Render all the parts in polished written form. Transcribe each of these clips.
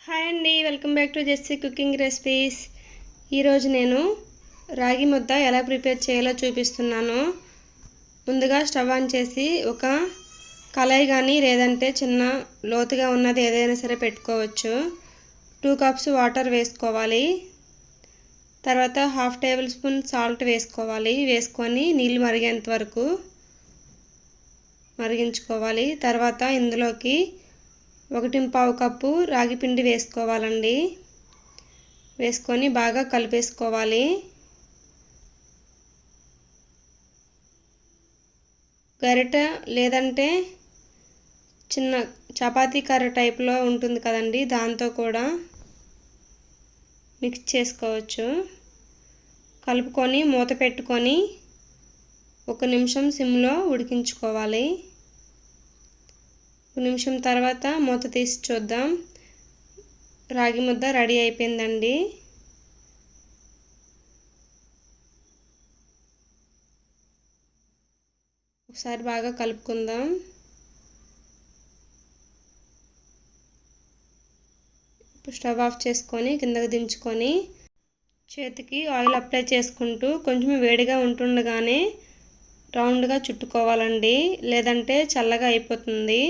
Hi అండి, welcome back to Jessie cooking recipes. ఈరోజు నేను రాగి ముద్ద ఎలా ప్రిపేర్ చేయాలో చూపిస్తున్నాను. ముందుగా స్టవ్ ఆన్ చేసి ఒక కళాయి కానీ లేదంటే చిన్న లోతుగా ఉన్నది ఏదైనా సరే పెట్టుకోవచ్చు. 2 కప్స్ వాటర్ వేసుకోవాలి. తర్వాత 1/2 టేబుల్ స్పూన్ సాల్ట్ వేసుకోవాలి. వేసుకొని నీళ్ళు మరిగేంత వరకు మరిగించుకోవాలి. తర్వాత ఇందులోకి 1.5 కప్పు రాగి పిండి వేసుకోవాలండి. వేసుకొని బాగా కలిపేసుకోవాలి. గరిట లేదంటే చిన్న చపాతీ కర్ర టైప్లో ఉంటుంది కదండి, దాంతో కూడా మిక్స్ చేసుకోవచ్చు. కలుపుకొని మూత పెట్టుకొని 1 నిమిషం సిమ్లో ఉడికించుకోవాలి. 1 నిమిషం తర్వాత మూత తీసి చూద్దాం. రాగి ముద్ద రెడీ అయిపోయిందండి. ఒకసారి బాగా కలుపుకుందాం. ఇప్పుడు స్టవ్ ఆఫ్ చేసుకొని కిందకి దించుకొని చేతికి ఆయిల్ అప్లై చేసుకుంటూ కొంచెం వేడిగా ఉంటుండగానే రౌండ్గా చుట్టుకోవాలండి, లేదంటే చల్లగా అయిపోతుంది.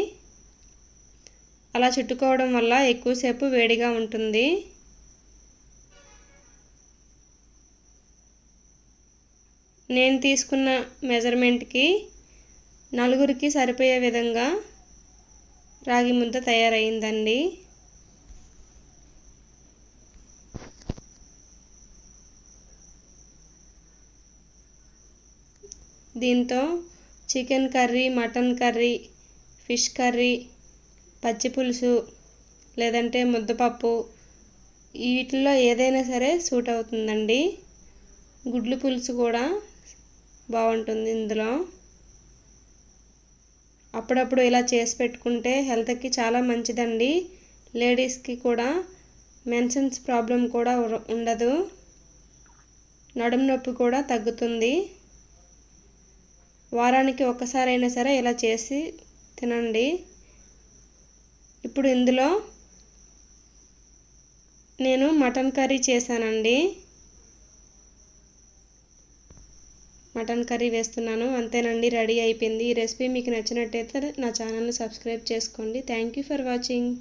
అలా చుట్టుకోవడం వల్ల ఎక్కువసేపు వేడిగా ఉంటుంది. నేను తీసుకున్న మెజర్మెంట్కి 4గురికి సరిపోయే విధంగా రాగి ముద్ద తయారైందండి. దీంతో chicken curry, mutton curry, fish curry, పచ్చి పులుసు లేదంటే ముద్దపప్పు వీటిల్లో ఏదైనా సరే సూట్ అవుతుందండి. గుడ్లు పులుసు కూడా బాగుంటుంది ఇందులో. అప్పుడప్పుడు ఇలా చేసి పెట్టుకుంటే హెల్త్కి చాలా మంచిదండి. లేడీస్కి కూడా మెన్సెన్స్ ప్రాబ్లం కూడా ఉండదు. నడుము నొప్పి కూడా తగ్గుతుంది. వారానికి ఒక్కసారైనా సరే ఇలా చేసి తినండి. ఇప్పుడు ఇందులో నేను మటన్ కర్రీ చేశానండి. మటన్ కర్రీ వేస్తున్నాను. అంతేనండి, రెడీ అయిపోయింది. ఈ రెసిపీ మీకు నచ్చినట్టయితే నా ఛానల్ని సబ్స్క్రైబ్ చేసుకోండి. Thank you for watching.